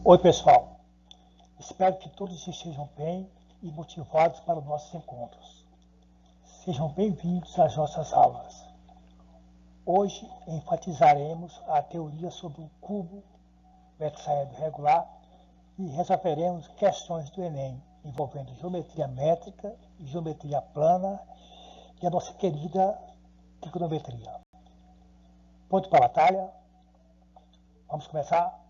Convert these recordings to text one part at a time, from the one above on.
Oi pessoal, espero que todos estejam bem e motivados para os nossos encontros. Sejam bem-vindos às nossas aulas. Hoje enfatizaremos a teoria sobre o cubo, o hexaedro regular e resolveremos questões do Enem envolvendo geometria métrica, geometria plana e a nossa querida trigonometria. Ponto para a batalha? Vamos começar?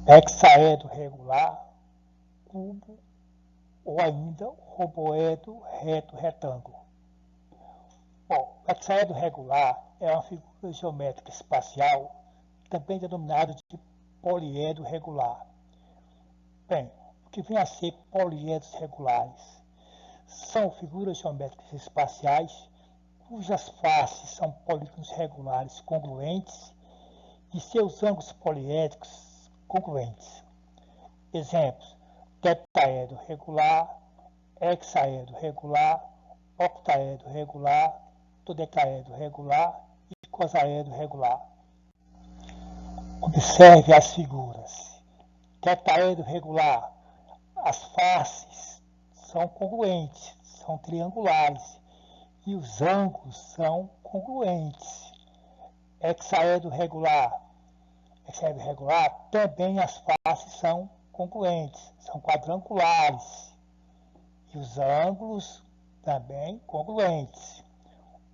Hexaedro regular, cubo ou ainda romboedro reto retângulo. Bom, o hexaedro regular é uma figura geométrica espacial, também denominada de poliedro regular. Bem, o que vem a ser poliedros regulares? São figuras geométricas espaciais cujas faces são polígonos regulares congruentes e seus ângulos poliédricos congruentes. Exemplos: tetraedro regular, hexaedro regular, octaedro regular, dodecaedro regular e icosaedro regular. Observe as figuras. Tetraedro regular, as faces são congruentes, são triangulares e os ângulos são congruentes. Hexaedro regular, também as faces são congruentes, são quadrangulares e os ângulos também congruentes.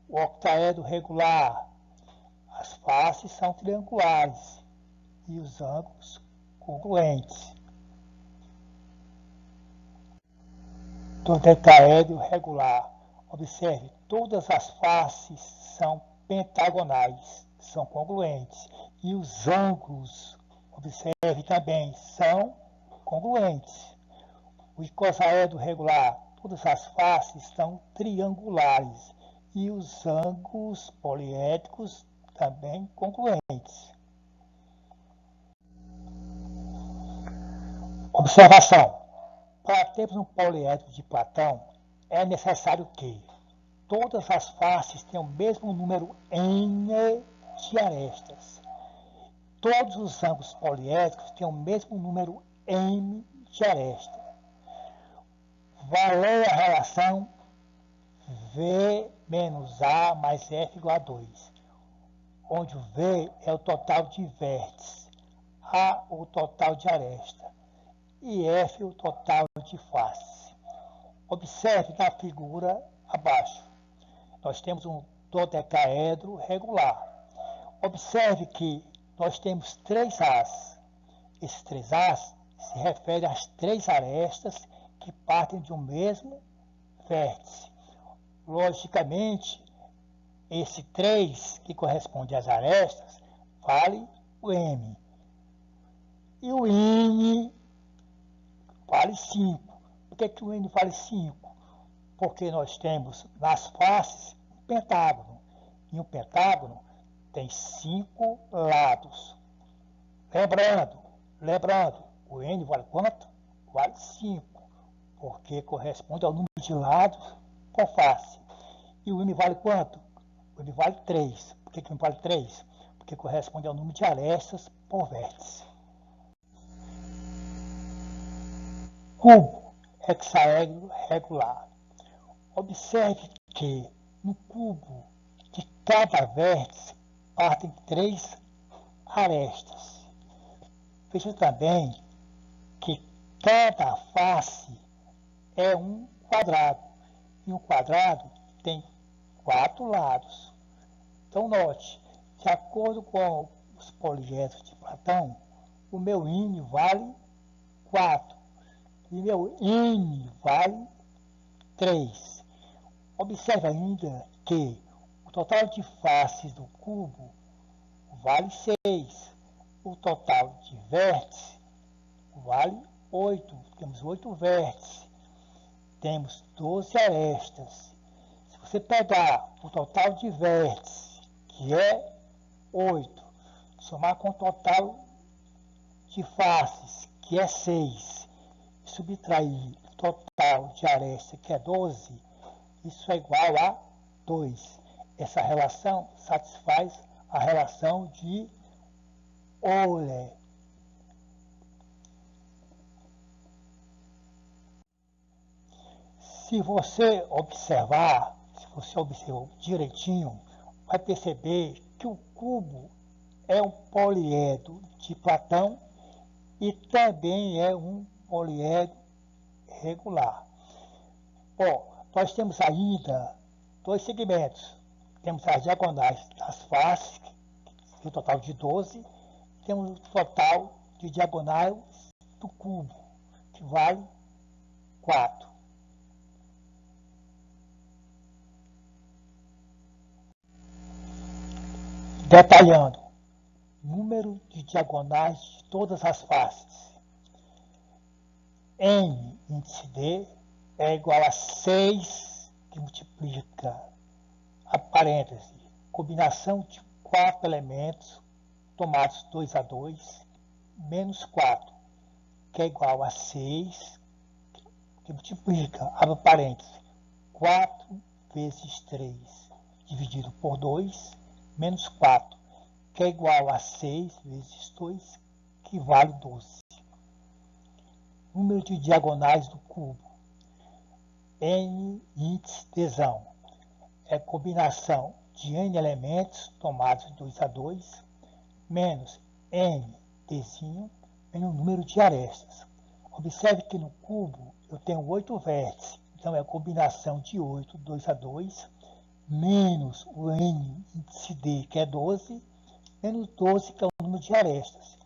O octaedro regular, as faces são triangulares e os ângulos congruentes. Dodecaedro regular, observe, todas as faces são pentagonais, são congruentes e os ângulos, observe também, são congruentes. O icosaedro regular, todas as faces são triangulares e os ângulos poliédricos também congruentes. Observação: para termos um poliedro de Platão, é necessário que todas as faces tenham o mesmo número n de arestas. Todos os ângulos poliédricos têm o mesmo número m de aresta. Valeu a relação V menos A mais F igual a 2, onde o V é o total de vértices, A o total de aresta e F o total de faces. Observe na figura abaixo. Nós temos um dodecaedro regular. Observe que nós temos 3 As. Esses 3 As se referem às 3 arestas que partem de um mesmo vértice. Logicamente, esse 3 que corresponde às arestas vale o M. E o N vale 5. Por que o N vale 5? Porque nós temos nas faces um pentágono. E um pentágono tem 5 lados. Lembrando, o N vale quanto? Vale 5, porque corresponde ao número de lados por face. E o M vale quanto? O M vale 3. Por que o M vale 3? Porque corresponde ao número de arestas por vértice. Cubo, hexaedro regular. Observe que no cubo de cada vértice partem 3 arestas. Veja também que cada face é um quadrado. E um quadrado tem 4 lados. Então note, de acordo com os poliedros de Platão, o meu N vale 4 e meu N vale 3. Observe ainda que o total de faces do cubo vale 6. O total de vértices vale 8. Temos 8 vértices. Temos 12 arestas. Se você pegar o total de vértices, que é 8, somar com o total de faces, que é 6, e subtrair o total de arestas, que é 12, isso é igual a 2. Essa relação satisfaz a relação de Euler. Se você observar direitinho, vai perceber que o cubo é um poliedro de Platão e também é um poliedro regular. Bom, nós temos ainda dois segmentos. Temos as diagonais das faces, que é o total de 12, e temos o total de diagonais do cubo, que vale 4. Detalhando, número de diagonais de todas as faces. N índice D é igual a 6, que multiplica a parêntese, combinação de 4 elementos, tomados 2 a 2, menos 4, que é igual a 6, que multiplica, abre parêntese, 4 vezes 3, dividido por 2, menos 4, que é igual a 6 vezes 2, que vale 12. Número de diagonais do cubo. N índice Dzão é combinação de n elementos tomados 2 a 2, menos n Dzinho, menos o número de arestas. Observe que no cubo eu tenho 8 vértices, então é a combinação de 8, 2 a 2, menos o n índice D, que é 12, menos 12, que é o número de arestas.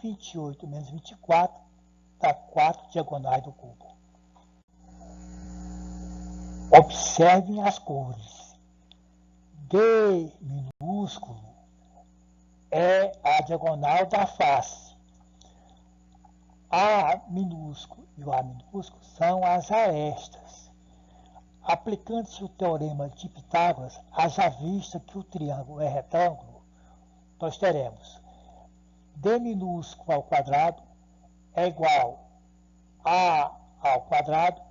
28 menos 24 dá 4 diagonais do cubo. Observem as cores. D minúsculo é a diagonal da face. A minúsculo e o A minúsculo são as arestas. Aplicando-se o teorema de Pitágoras, haja vista que o triângulo é retângulo, nós teremos D minúsculo ao quadrado é igual a ao quadrado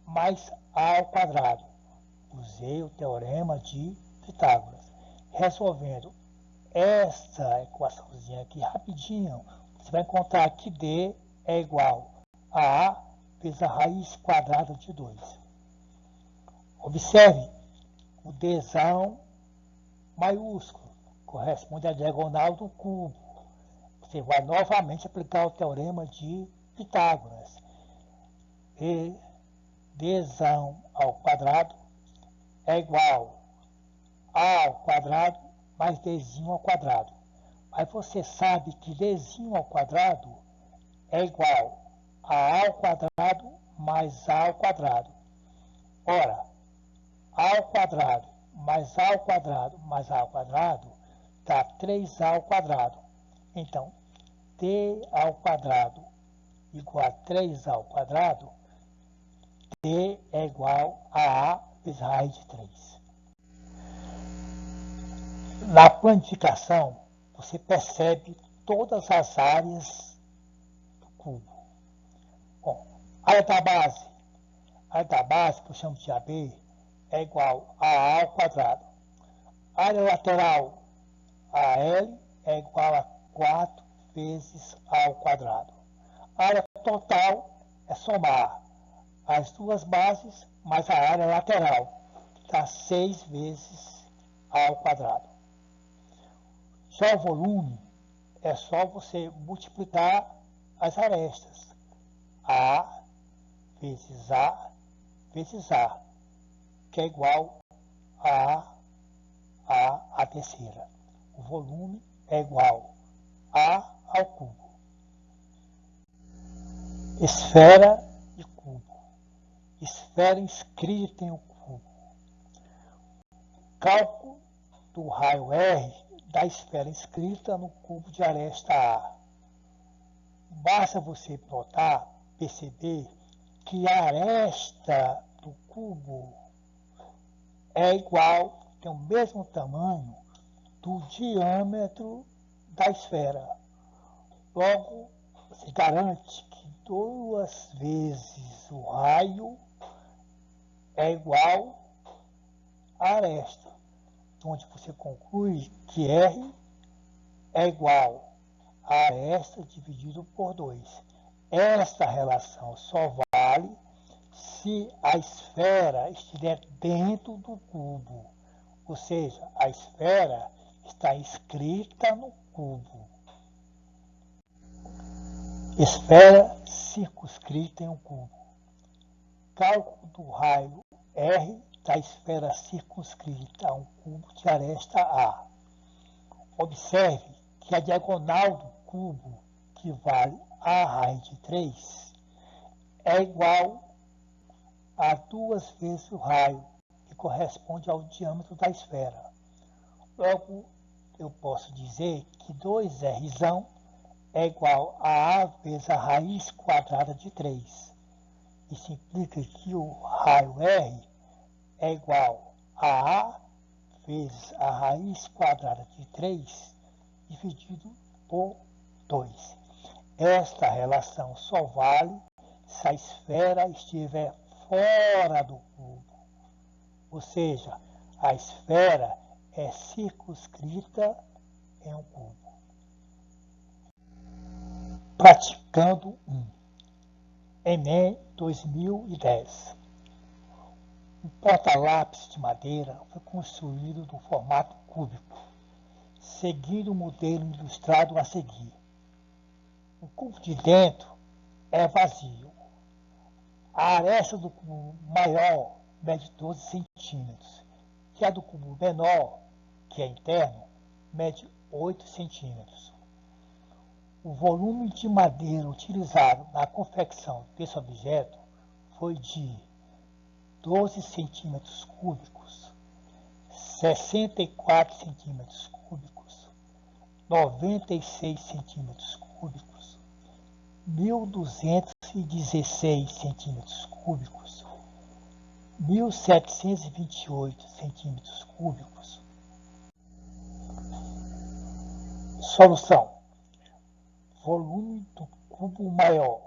mais a ao quadrado. Usei o teorema de Pitágoras. Resolvendo essa equaçãozinha aqui rapidinho, você vai encontrar que D é igual a vezes a raiz quadrada de 2. Observe, o Dzão maiúsculo corresponde à diagonal do cubo. Você vai novamente aplicar o teorema de Pitágoras. E Dzão ao quadrado é igual a ao quadrado mais Dzinho ao quadrado. Mas você sabe que Dzinho ao quadrado é igual a ao quadrado mais a ao quadrado. Ora, a ao quadrado mais a ao quadrado mais a ao quadrado dá 3a ao quadrado. Então, D ao quadrado igual a 3a ao quadrado, D é igual a vezes a raiz de 3. Na planificação, você percebe todas as áreas do cubo. Bom, área da base, que eu chamo de AB, é igual a ao quadrado. Área lateral, AL, é igual a 4 vezes a ao quadrado. Área total é somar as duas bases mais a área lateral, que dá 6 vezes a ao quadrado. Só o volume é só você multiplicar as arestas. A vezes A vezes A, que é igual a terceira. O volume é igual a ao cubo. Esfera e cubo. Esfera inscrita em um cubo. Cálculo do raio R da esfera inscrita no cubo de aresta A. Basta você notar, perceber, que a aresta do cubo é igual, tem o mesmo tamanho do diâmetro da esfera. Logo, você garante que 2 vezes o raio é igual a aresta. onde você conclui que R é igual a aresta dividido por 2. Esta relação só vale se a esfera estiver dentro do cubo, ou seja, a esfera está inscrita no cubo. Esfera circunscrita em um cubo. Cálculo do raio R da esfera circunscrita a um cubo de aresta A. Observe que a diagonal do cubo, que vale A raiz de 3, é igual a 2 vezes o raio, que corresponde ao diâmetro da esfera. Logo, eu posso dizer que 2R é igual a vezes a raiz quadrada de 3. Isso implica que o raio R é igual a vezes a raiz quadrada de 3 dividido por 2. Esta relação só vale se a esfera estiver fora do cubo, ou seja, a esfera é circunscrita em um cubo. Praticando 1. Enem 2010. Um porta-lápis de madeira foi construído no formato cúbico, seguindo o modelo ilustrado a seguir. O cubo de dentro é vazio. A aresta do cubo maior mede 12 centímetros, e a do cubo menor, que é interno, mede 8 centímetros. O volume de madeira utilizado na confecção desse objeto foi de 12 centímetros cúbicos, 64 centímetros cúbicos, 96 centímetros cúbicos, 1.216 centímetros cúbicos, 1.728 centímetros cúbicos. Solução. Volume do cubo maior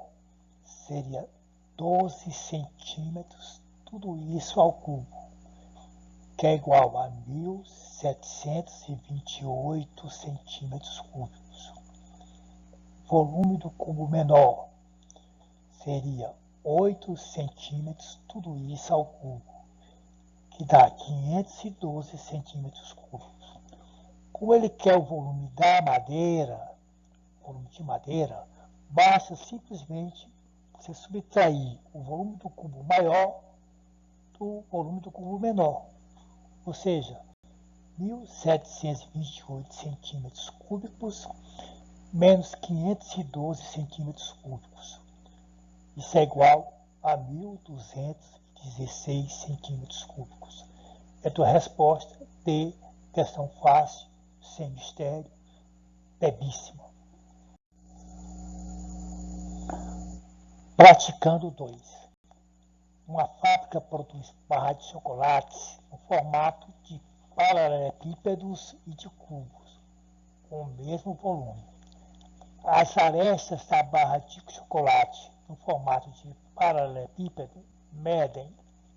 seria 12 centímetros, tudo isso ao cubo, que é igual a 1.728 centímetros cúbicos. Volume do cubo menor seria 8 centímetros, tudo isso ao cubo, que dá 512 centímetros cúbicos. Como ele quer o volume da madeira, volume de madeira, basta simplesmente você subtrair o volume do cubo maior do volume do cubo menor, ou seja, 1.728 centímetros cúbicos menos 512 centímetros cúbicos. Isso é igual a 1.216 centímetros cúbicos. É a tua resposta D, questão fácil, sem mistério, bebíssima. Praticando 2. Uma fábrica produz barras de chocolates no formato de paralelepípedos e de cubos, com o mesmo volume. As arestas da barra de chocolate no formato de paralelepípedo medem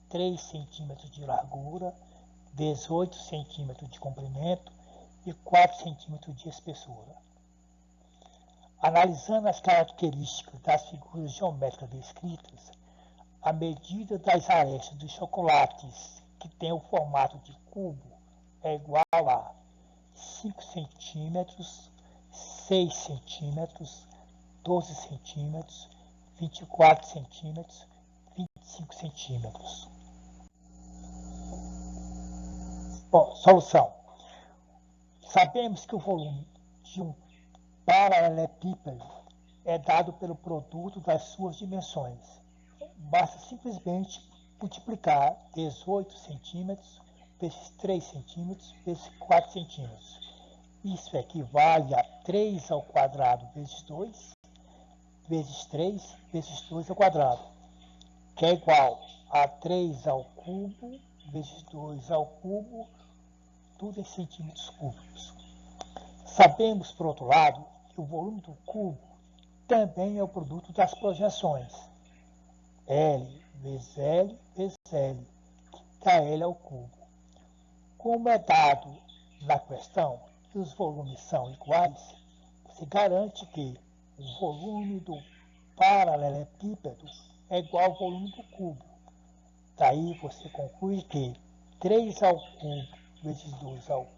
3 cm de largura, 18 cm de comprimento e 4 cm de espessura. Analisando as características das figuras geométricas descritas, a medida das arestas dos chocolates que têm o formato de cubo é igual a 5 centímetros, 6 centímetros, 12 centímetros, 24 centímetros, 25 centímetros. Bom, solução. Sabemos que o volume de um paralelepípedo é dado pelo produto das suas dimensões. Basta simplesmente multiplicar 18 centímetros vezes 3 centímetros vezes 4 centímetros. Isso equivale a 3 ao quadrado vezes 2 vezes 3 vezes 2 ao quadrado, que é igual a 3 ao cubo vezes 2 ao cubo, tudo em centímetros cúbicos. Sabemos, por outro lado, que o volume do cubo também é o produto das projeções. L vezes L vezes L, que dá L ao cubo. Como é dado na questão que os volumes são iguais, você garante que o volume do paralelepípedo é igual ao volume do cubo. Daí você conclui que 3 ao cubo vezes 2 ao cubo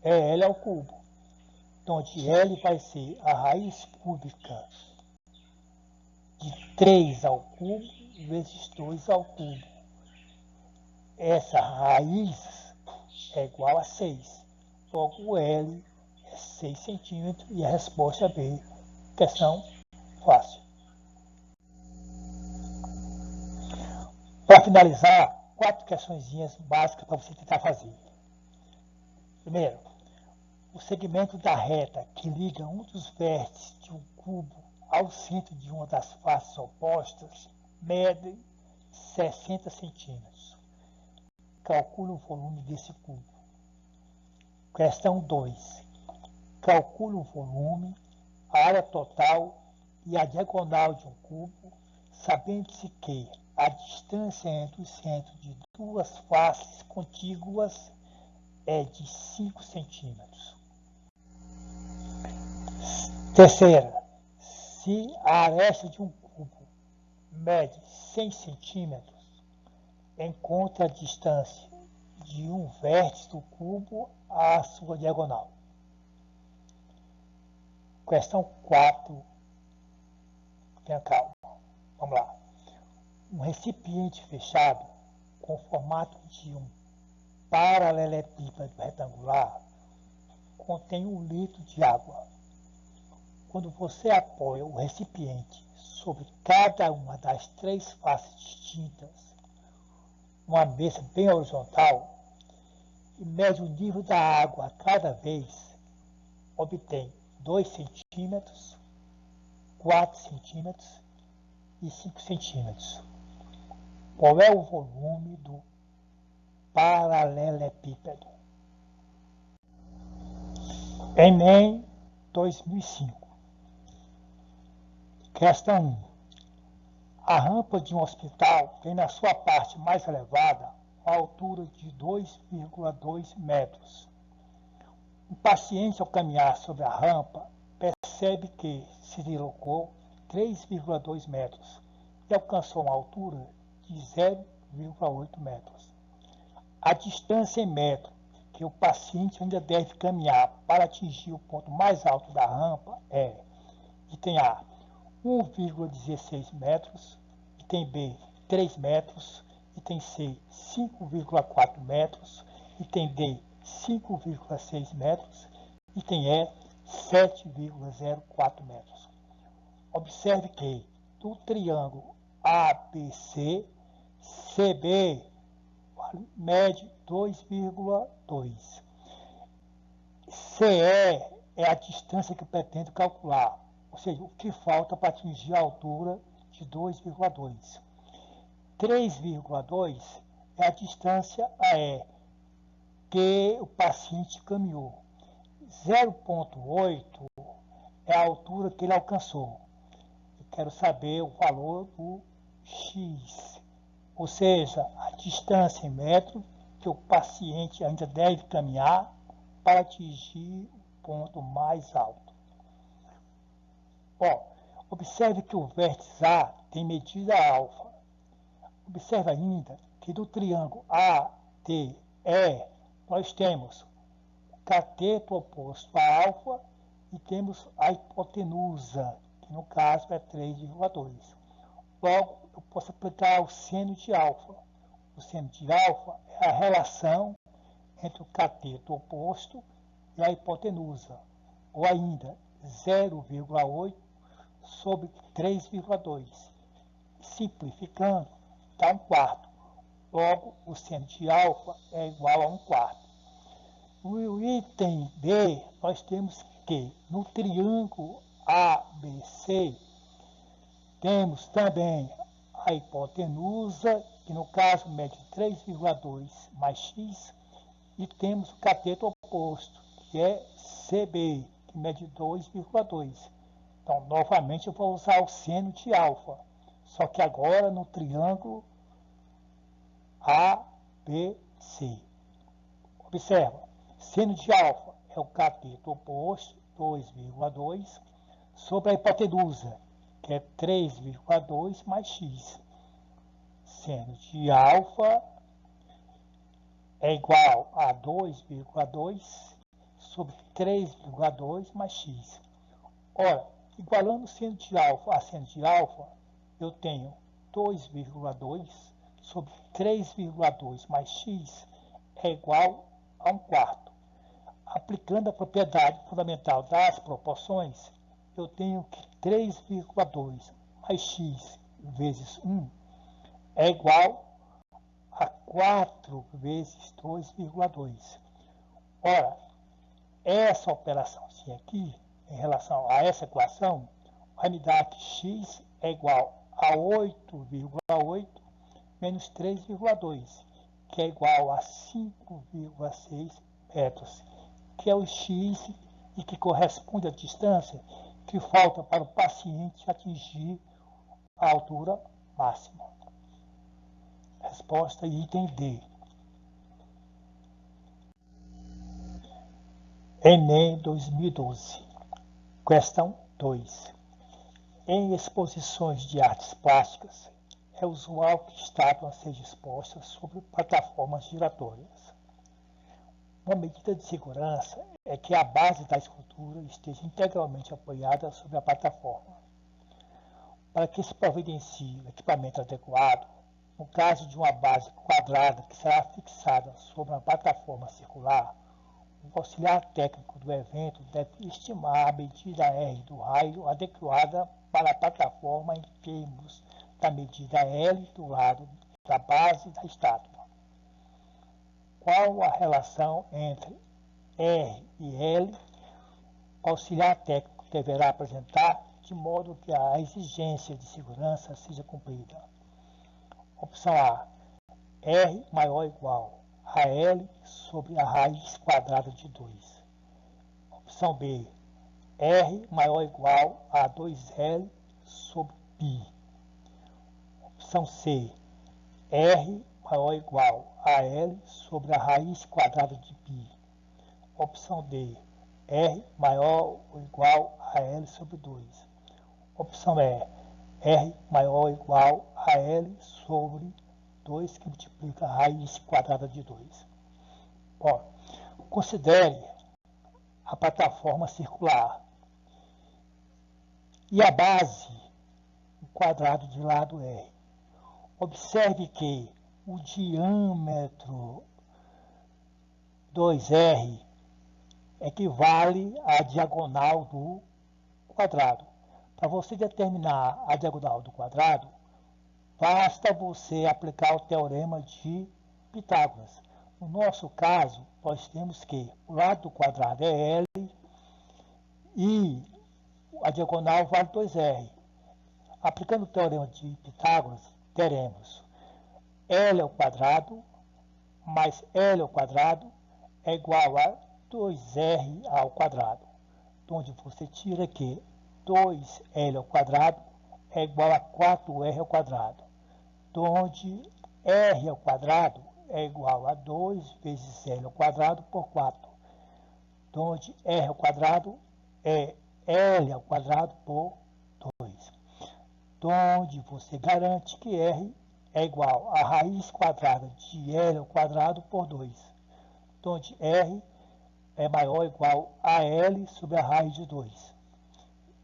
é L ao cubo, onde L vai ser a raiz cúbica de 3 ao cubo vezes 2 ao cubo. Essa raiz é igual a 6. Logo, L é 6 centímetros e a resposta é B. Questão fácil. Para finalizar, 4 questõezinhas básicas para você tentar fazer. Primeiro, o segmento da reta que liga um dos vértices de um cubo ao centro de uma das faces opostas mede 60 centímetros. Calcule o volume desse cubo. Questão 2. Calcule o volume, a área total e a diagonal de um cubo, sabendo-se que a distância entre os centros de duas faces contíguas é de 5 centímetros. Terceira, se a aresta de um cubo mede 100 centímetros, encontre a distância de um vértice do cubo à sua diagonal. Questão 4. Tenha calma. Vamos lá. Um recipiente fechado com formato de um paralelepípedo retangular contém 1 litro de água. Quando você apoia o recipiente sobre cada uma das 3 faces distintas, uma mesa bem horizontal, e mede o nível da água a cada vez, obtém 2 centímetros, 4 centímetros e 5 centímetros. Qual é o volume do paralelepípedo? Enem 2005. Questão 1. A rampa de um hospital tem na sua parte mais elevada uma altura de 2,2 metros. O paciente, ao caminhar sobre a rampa, percebe que se deslocou 3,2 metros e alcançou uma altura de 0,8 metros. A distância em metros que o paciente ainda deve caminhar para atingir o ponto mais alto da rampa é: item A, 1,16 metros, item B, 3 metros, item C, 5,4 metros, item D, 5,6 metros, item E, 7,04 metros. Observe que do triângulo ABC, CB mede 2,2. CE é a distância que eu pretendo calcular, ou seja, o que falta para atingir a altura de 2,2. 3,2 é a distância AE que o paciente caminhou. 0,8 é a altura que ele alcançou. Eu quero saber o valor do X, ou seja, a distância em metros que o paciente ainda deve caminhar para atingir o ponto mais alto. Bom, observe que o vértice A tem medida alfa. Observe ainda que do triângulo ADE nós temos o cateto oposto a alfa e temos a hipotenusa, que no caso é 3,2. Logo, eu posso aplicar o seno de alfa. O seno de alfa é a relação entre o cateto oposto e a hipotenusa, ou ainda 0,8 sobre 3,2. Simplificando, dá 1/4. Logo, o seno de alfa é igual a 1/4. No item B, nós temos que no triângulo ABC temos também a hipotenusa, que no caso mede 3,2 mais x, e temos o cateto oposto, que é CB, que mede 2,2. Então, novamente, eu vou usar o seno de alfa, só que agora no triângulo ABC. Observa, seno de alfa é o cateto oposto, 2,2, sobre a hipotenusa, que é 3,2 mais x. Seno de alfa é igual a 2,2 sobre 3,2 mais x. Ora, igualando seno de alfa a seno de alfa, eu tenho 2,2 sobre 3,2 mais x é igual a 1/4. Aplicando a propriedade fundamental das proporções, eu tenho que 3,2 mais x vezes 1 é igual a 4 vezes 2,2. Ora, essa operação aqui, em relação a essa equação, vai me dar que x é igual a 8,8 menos 3,2, que é igual a 5,6 metros, que é o x e que corresponde à distância que falta para o paciente atingir a altura máxima. Resposta item D. Enem 2012. Questão 2. Em exposições de artes plásticas, é usual que estátuas sejam expostas sobre plataformas giratórias. Uma medida de segurança é que a base da escultura esteja integralmente apoiada sobre a plataforma. Para que se providencie o equipamento adequado, no caso de uma base quadrada que será fixada sobre uma plataforma circular, o auxiliar técnico do evento deve estimar a medida R do raio adequada para a plataforma em termos da medida L do lado da base da estátua. Qual a relação entre R e L? O auxiliar técnico deverá apresentar de modo que a exigência de segurança seja cumprida. Opção A. R maior ou igual a L sobre a raiz quadrada de 2. Opção B. R maior ou igual a 2L sobre π. Opção C. R maior ou igual a L sobre a raiz quadrada de π. Opção D. R maior ou igual a L sobre 2. Opção E. R maior ou igual a L sobre 2 que multiplica a raiz quadrada de 2. Bom, considere a plataforma circular e a base, o quadrado de lado R. Observe que o diâmetro 2R equivale à diagonal do quadrado. Para você determinar a diagonal do quadrado, basta você aplicar o teorema de Pitágoras. No nosso caso, nós temos que o lado do quadrado é L e a diagonal vale 2R. Aplicando o teorema de Pitágoras, teremos L ao quadrado mais L ao quadrado é igual a 2R ao quadrado, onde você tira que 2L ao quadrado é igual a 4R ao quadrado, onde R ao quadrado é igual a 2 vezes L ao quadrado por 4, onde R ao quadrado é L ao quadrado por 2, onde você garante que R é igual a raiz quadrada de L ao quadrado por 2, onde R é maior ou igual a L sobre a raiz de 2.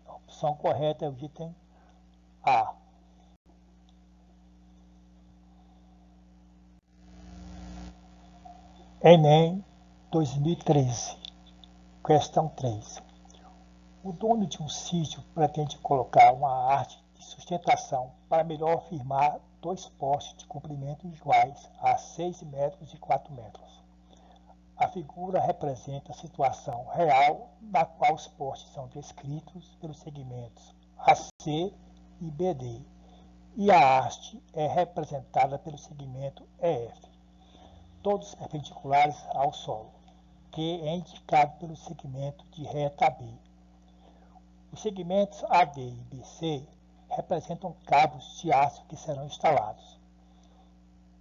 A opção correta é o item A. Enem 2013. Questão 3. O dono de um sítio pretende colocar uma arte de sustentação para melhor firmar 2 postes de comprimento iguais a 6 metros e 4 metros. A figura representa a situação real na qual os postes são descritos pelos segmentos AC e BD, e a haste é representada pelo segmento EF, todos perpendiculares ao solo, que é indicado pelo segmento de reta B. Os segmentos AD e BC representam cabos de aço que serão instalados.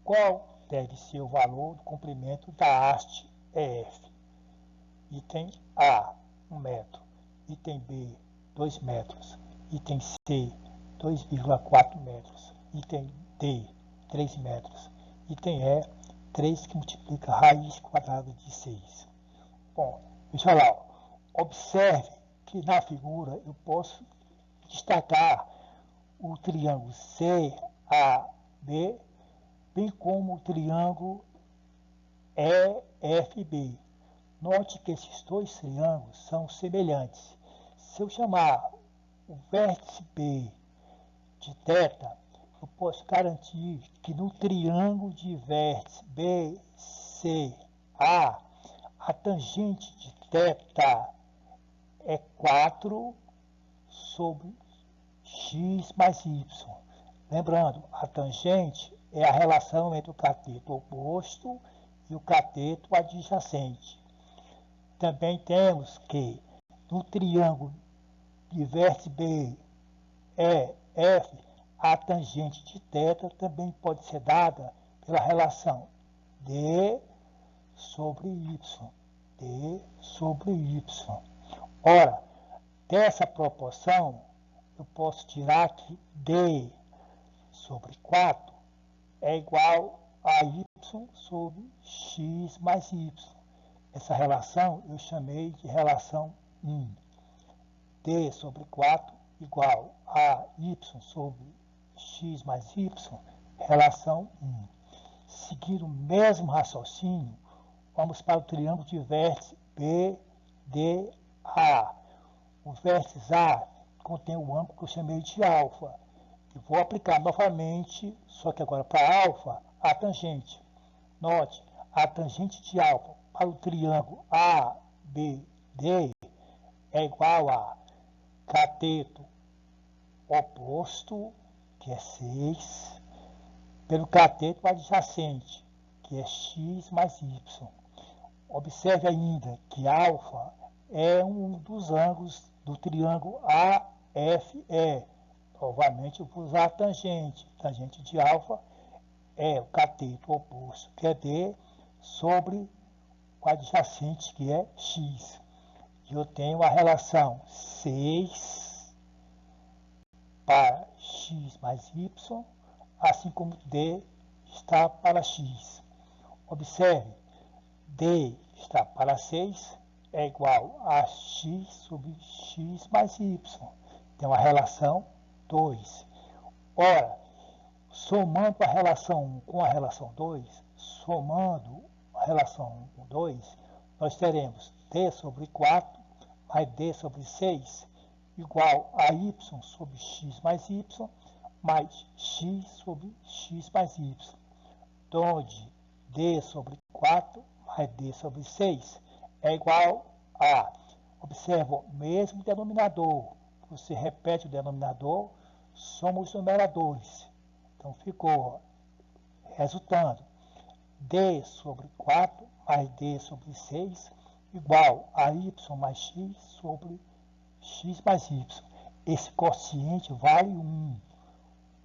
Qual deve ser o valor do comprimento da haste F. Item A, 1 metro. Item B, 2 metros. Item C, 2,4 metros. Item D, 3 metros. Item E, 3 que multiplica a raiz quadrada de 6. Bom, veja lá. Observe que na figura eu posso destacar o triângulo CAB, bem como o triângulo EFB. Note que esses dois triângulos são semelhantes. Se eu chamar o vértice B de θ, eu posso garantir que no triângulo de vértice BCA, a tangente de θ é 4 sobre x mais y. Lembrando, a tangente é a relação entre o cateto oposto e o cateto adjacente. Também temos que no triângulo de vértice B, E, F, a tangente de θ também pode ser dada pela relação D sobre Y. D sobre Y. Ora, dessa proporção, eu posso tirar que D sobre 4 é igual a Y sobre X mais Y. Essa relação eu chamei de relação 1. D sobre 4 igual a Y sobre X mais Y, relação 1. Seguindo o mesmo raciocínio, vamos para o triângulo de vértice BDA. O vértice A contém o ângulo que eu chamei de alfa. E vou aplicar novamente, só que agora para alfa, a tangente. Note, a tangente de alfa para o triângulo ABD é igual a cateto oposto, que é 6, pelo cateto adjacente, que é x mais y. Observe ainda que alfa é um dos ângulos do triângulo AFE. Novamente eu vou usar a tangente. Tangente de alfa é o cateto oposto, que é D, sobre o adjacente, que é x. E eu tenho a relação 6 para x mais y, assim como D está para x. Observe, D está para 6, é igual a x sobre x mais y. Tem uma relação 2. Ora, somando a relação 1 com a relação 2, somando a relação 1 com 2, nós teremos D sobre 4 mais D sobre 6 igual a y sobre x mais y mais x sobre x mais y, onde D sobre 4 mais D sobre 6 é igual a, observa, o mesmo denominador. Você repete o denominador, soma os numeradores. Então ficou resultando D sobre 4 mais D sobre 6 igual a y mais x sobre x mais y. Esse quociente vale 1,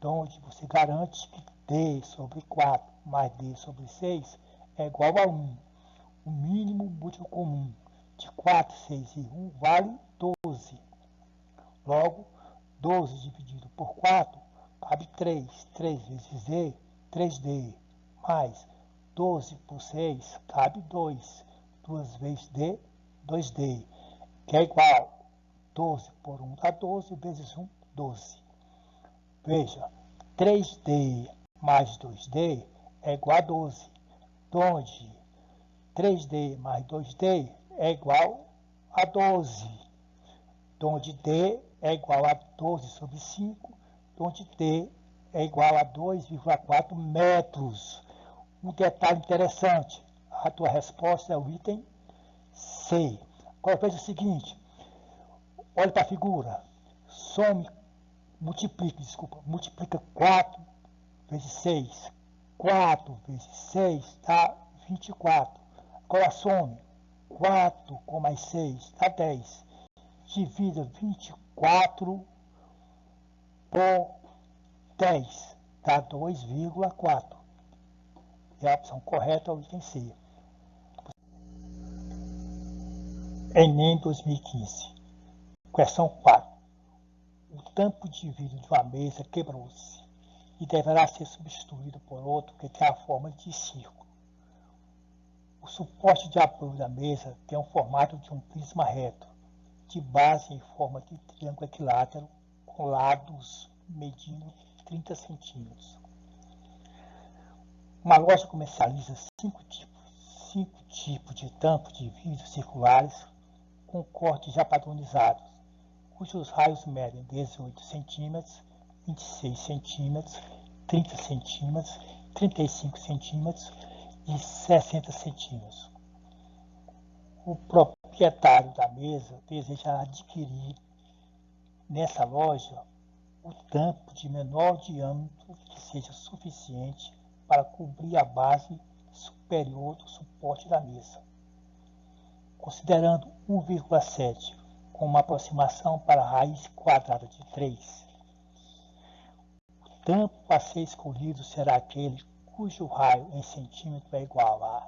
onde você garante que D sobre 4 mais D sobre 6 é igual a 1. O mínimo múltiplo comum de 4, 6 e 1 vale 12. Logo, 12 dividido por 4 cabe 3. 3 vezes D, 3D. Mais 12 por 6 cabe 2. 2 vezes D, 2D. Que é igual 12 por 1 dá 12, vezes 1, 12. Veja, 3D mais 2D é igual a 12. Onde 3D mais 2D é igual a 12. Onde D é igual a 12 sobre 5. Onde D é igual a 2,4 metros. Um detalhe interessante, a tua resposta é o item C. Agora veja o seguinte, olhe para a figura, multiplica 4 vezes 6. 4 vezes 6 dá 24. Agora some 4 com mais 6 dá 10. Divida 24 por 10 dá 2,4. E a opção correta é o item C. Enem 2015. Questão 4. O tampo de vidro de uma mesa quebrou-se e deverá ser substituído por outro que tem a forma de círculo. O suporte de apoio da mesa tem o formato de um prisma reto, de base em forma de triângulo equilátero, com lados medindo 30 centímetros. Uma loja comercializa 5 tipos de tampo de vidro circulares com cortes já padronizados, cujos raios medem 18 cm, 26 cm, 30 cm, 35 cm e 60 cm. O proprietário da mesa deseja adquirir nessa loja o tampo de menor diâmetro que seja suficiente para cobrir a base superior do suporte da mesa. Considerando 1,7 com uma aproximação para a raiz quadrada de 3, o tampo a ser escolhido será aquele cujo raio em centímetro é igual a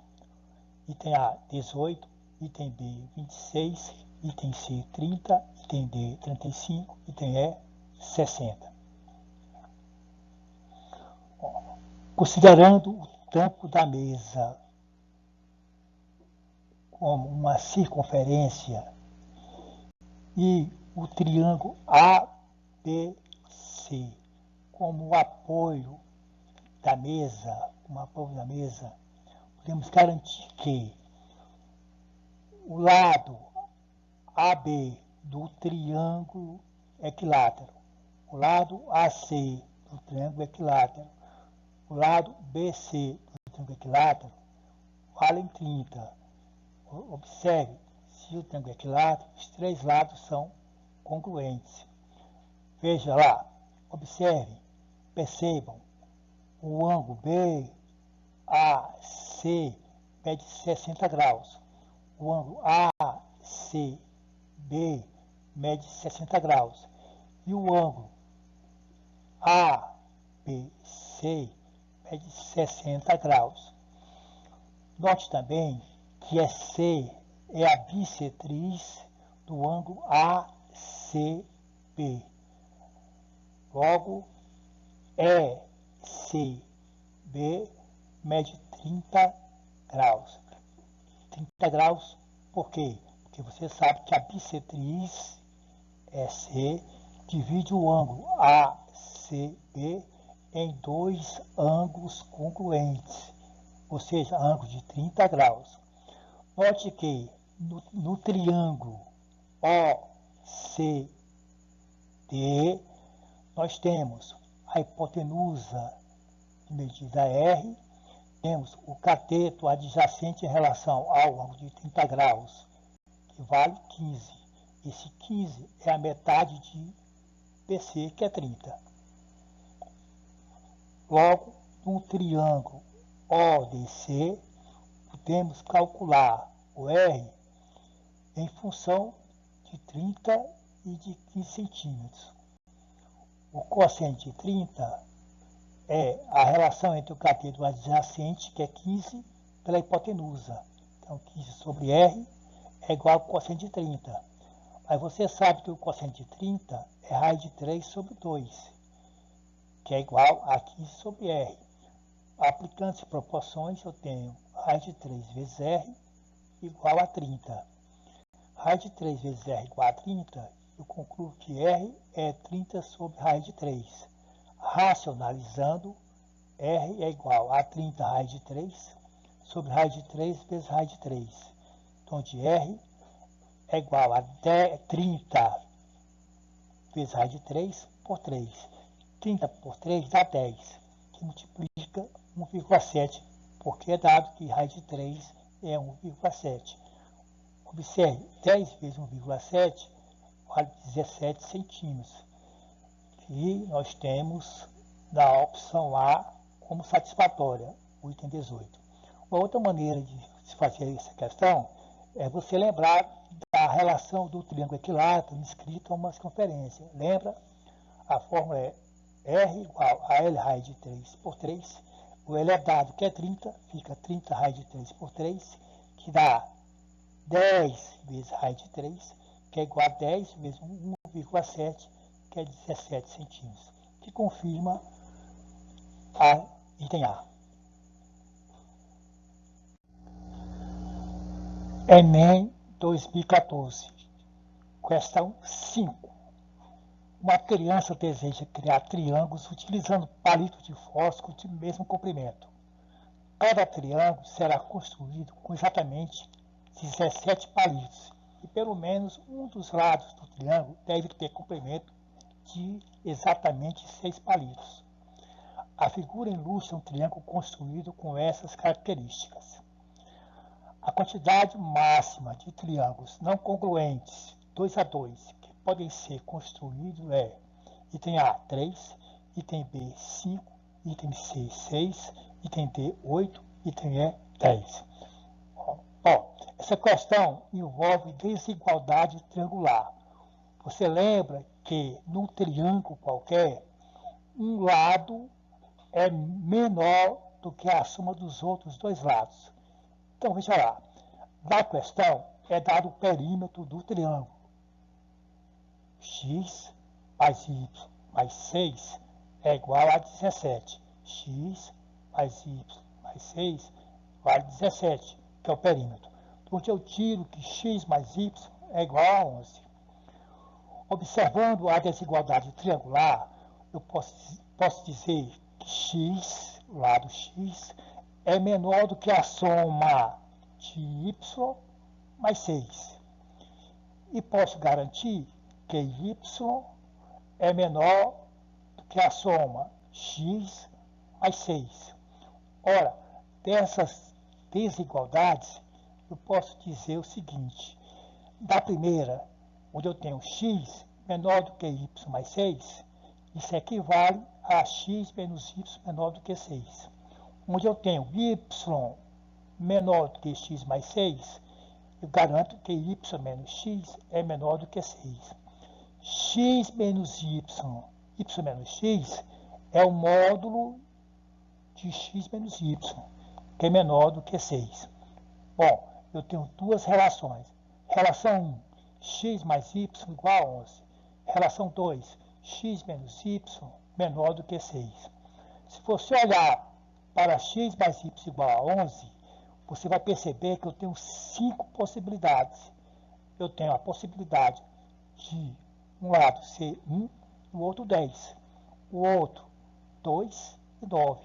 item A 18, item B 26, item C 30, item D 35, item E 60. Considerando o tampo da mesa como uma circunferência e o triângulo ABC como apoio da mesa, podemos garantir que o lado AB do triângulo equilátero, o lado AC do triângulo equilátero, o lado BC do triângulo equilátero valem 30. Observe, se o triângulo é equilátero, os 3 lados são congruentes. Veja lá, observe, percebam, o ângulo BAC mede 60 graus. O ângulo ACB mede 60 graus. E o ângulo ABC mede 60 graus. Note também que C é a bissetriz do ângulo ACB. Logo, ECB mede 30 graus. 30 graus por quê? Porque você sabe que a bissetriz EC divide o ângulo ACB em 2 ângulos congruentes, ou seja, ângulos de 30 graus. Note que no triângulo OCD nós temos a hipotenusa de medida R, temos o cateto adjacente em relação ao ângulo de 30 graus, que vale 15. Esse 15 é a metade de BC, que é 30. Logo, no triângulo ODC, podemos calcular o R em função de 30 e de 15 centímetros. O cosseno de 30 é a relação entre o cateto adjacente, que é 15, pela hipotenusa. Então, 15 sobre R é igual ao cosseno de 30. Mas você sabe que o cosseno de 30 é raiz de 3 sobre 2, que é igual a 15 sobre R. Aplicando as proporções, eu tenho raiz de 3 vezes R igual a 30. Raiz de 3 vezes R igual a 30, eu concluo que R é 30 sobre raiz de 3. Racionalizando, R é igual a 30 raiz de 3 sobre raiz de 3 vezes raiz de 3. Então, de R é igual a 30 vezes raiz de 3 por 3. 30 por 3 dá 10, que multiplica 1,7, porque é dado que raiz de 3 é 1,7. Observe, 10 vezes 1,7 vale 17 centímetros. E nós temos na opção A como satisfatória, o item 18. Uma outra maneira de se fazer essa questão é você lembrar da relação do triângulo equilátero inscrito a uma circunferência. Lembra? A fórmula é R igual a L raiz de 3 por 3. O L é dado que é 30, fica 30 raiz de 3 por 3, que dá 10 vezes a raiz de 3, que é igual a 10 vezes 1,7, que é 17 centímetros, que confirma a item A. Enem 2014, questão 5. Uma criança deseja criar triângulos utilizando palitos de fósforo de mesmo comprimento. Cada triângulo será construído com exatamente 17 palitos e pelo menos um dos lados do triângulo deve ter comprimento de exatamente 6 palitos. A figura ilustra um triângulo construído com essas características. A quantidade máxima de triângulos não congruentes 2 a 2 que podem ser construídos é item A, 3, item B, 5, item C, 6, item D, 8, item E, 10. Essa questão envolve desigualdade triangular. Você lembra que num triângulo qualquer, um lado é menor do que a soma dos outros dois lados. Então, veja lá. Na questão é dado o perímetro do triângulo. X mais Y mais 6 é igual a 17. X mais Y mais 6 vale 17, que é o perímetro. Porque eu tiro que x mais y é igual a 11. Observando a desigualdade triangular, eu posso dizer que x, lado x, é menor do que a soma de y mais 6. E posso garantir que y é menor do que a soma x mais 6. Ora, dessas desigualdades, eu posso dizer o seguinte: da primeira, onde eu tenho x menor do que y mais 6, isso equivale a x menos y menor do que 6. Onde eu tenho y menor do que x mais 6, eu garanto que y menos x é menor do que 6. X menos y menos x, é o módulo de x menos y, que é menor do que 6. Bom, eu tenho duas relações. Relação 1, x mais y igual a 11. Relação 2, x menos y menor do que 6. Se você olhar para x mais y igual a 11, você vai perceber que eu tenho 5 possibilidades. Eu tenho a possibilidade de um lado ser 1 e o outro 10. O outro 2 e 9.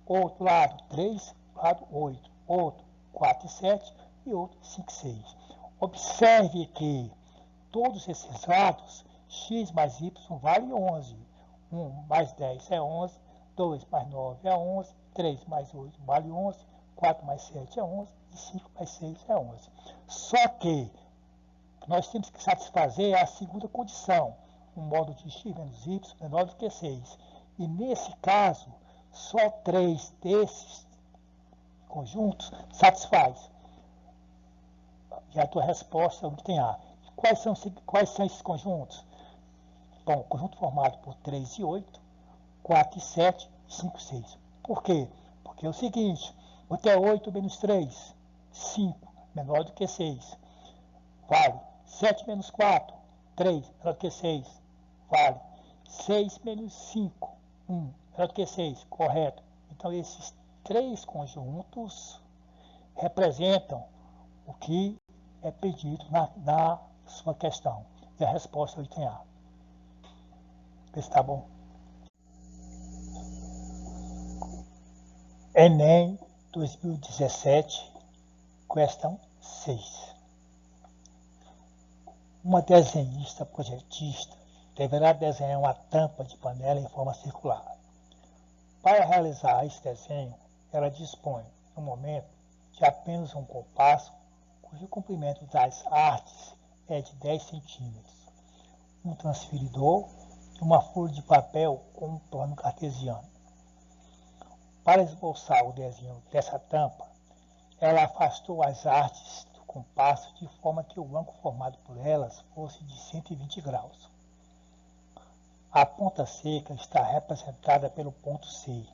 Outro lado 3, lado 8. Outro 4 e 7 e outro 5 e 6. Observe que todos esses lados, x mais y vale 11. 1 mais 10 é 11, 2 mais 9 é 11, 3 mais 8 vale 11, 4 mais 7 é 11 e 5 mais 6 é 11. Só que nós temos que satisfazer a segunda condição, um módulo de x menos y menor do que 6. E nesse caso, só 3 desses conjuntos satisfaz. E a tua resposta é o item A. Quais são esses conjuntos? Bom, conjunto formado por 3 e 8, 4 e 7, 5 e 6. Por quê? Porque é o seguinte, vou ter 8 menos 3, 5, menor do que 6, vale. 7 menos 4, 3, menor do que 6, vale. 6 menos 5, 1, menor do que 6, correto. Então, esses 3 conjuntos representam o que é pedido na sua questão. E a resposta é o item A. Vê se está bom. Enem 2017, questão 6. Uma desenhista projetista deverá desenhar uma tampa de panela em forma circular. Para realizar esse desenho, ela dispõe, no momento, de apenas um compasso, cujo comprimento das artes é de 10 centímetros, um transferidor e uma folha de papel com um plano cartesiano. Para esboçar o desenho dessa tampa, ela afastou as artes do compasso de forma que o ângulo formado por elas fosse de 120 graus. A ponta seca está representada pelo ponto C.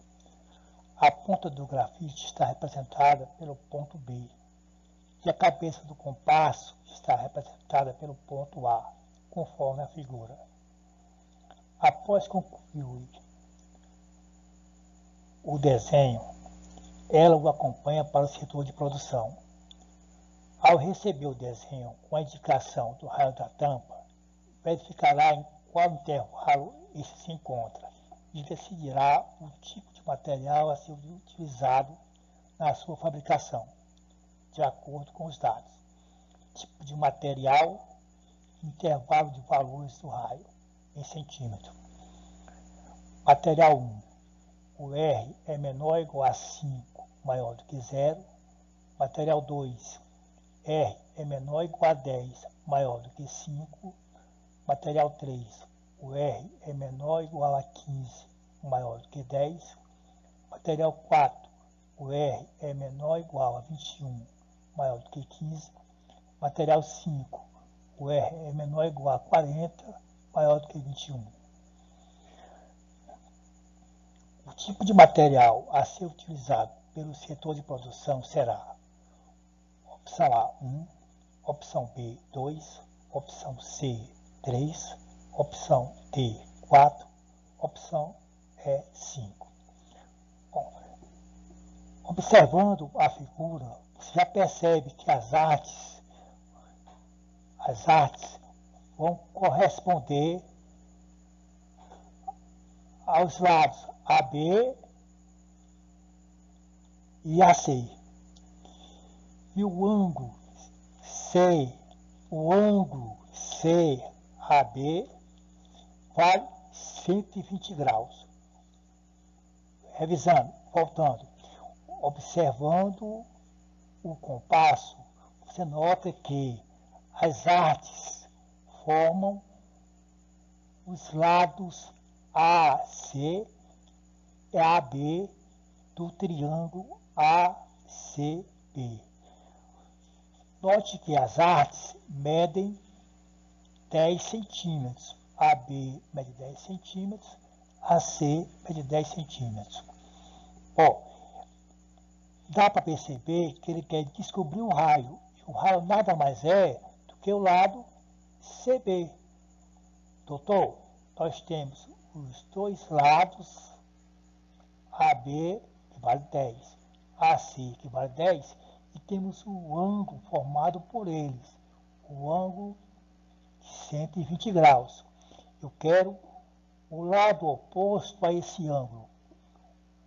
A ponta do grafite está representada pelo ponto B. e a cabeça do compasso está representada pelo ponto A, conforme a figura. Após concluir o desenho, ela o acompanha para o setor de produção. Ao receber o desenho com a indicação do raio da tampa, verificará em qual intervalo esse se encontra e decidirá o tipo de material a ser utilizado na sua fabricação, de acordo com os dados. Tipo de material, intervalo de valores do raio, em centímetro. Material 1. O R é menor ou igual a 5, maior do que 0. Material 2. R é menor ou igual a 10, maior do que 5. Material 3. O R é menor ou igual a 15, maior do que 10. Material 4. O R é menor ou igual a 21, maior do que 15. Material 5. O R é menor ou igual a 40, maior do que 21. O tipo de material a ser utilizado pelo setor de produção será opção A, 1, opção B, 2, opção C, 3, opção D, 4, opção E, 5. Bom, observando a figura, você já percebe que as artes vão corresponder aos lados AB e AC. E o ângulo CAB vale 120 graus. Revisando, voltando, observando o compasso, você nota que as artes formam os lados AC e AB do triângulo ACB. Note que as artes medem 10 centímetros. AB mede 10 centímetros, AC mede 10 centímetros. Ó, dá para perceber que ele quer descobrir o raio. O raio nada mais é do que o lado CB. Doutor, nós temos os dois lados, AB, que vale 10, AC, que vale 10, e temos o ângulo formado por eles, o ângulo de 120 graus. Eu quero o lado oposto a esse ângulo.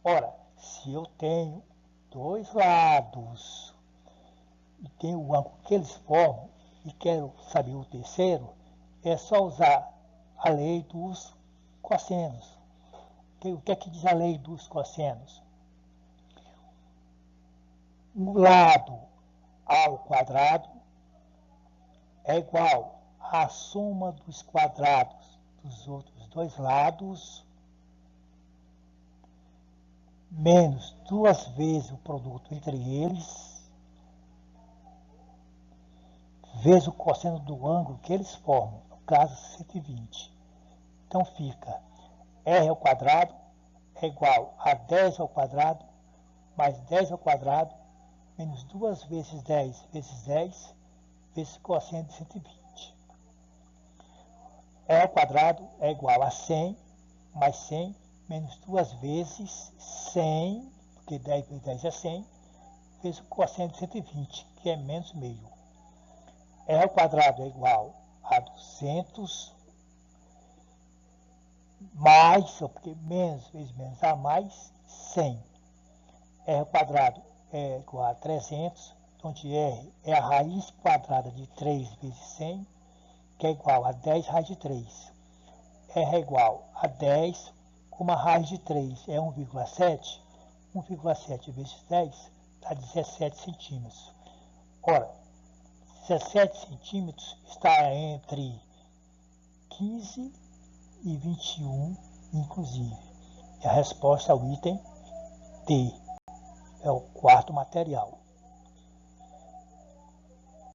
Ora, se eu tenho dois lados e tenho o ângulo que eles formam e quero saber o terceiro, é só usar a lei dos cossenos. O que é que diz a lei dos cossenos? O lado ao quadrado é igual à soma dos quadrados dos outros dois lados menos 2 vezes o produto entre eles vezes o cosseno do ângulo que eles formam, no caso 120. Então fica R ao quadrado é igual a 10 ao quadrado mais 10 ao quadrado menos 2 vezes 10 vezes 10 vezes cosseno de 120. R ao quadrado é igual a 100 mais 100 menos 2 vezes 100, porque 10 vezes 10 é 100, vezes o cosseno de 120, que é menos meio. R ao quadrado é igual a 200 mais, porque menos vezes menos a mais, 100. R ao quadrado é igual a 300, onde R é a raiz quadrada de 3 vezes 100, que é igual a 10 raiz de 3. R é igual a 10, como a raiz de 3 é 1,7, 1,7 vezes 10 dá 17 centímetros. Ora, 17 centímetros está entre 15 e 21, inclusive. E a resposta ao item D é o quarto material.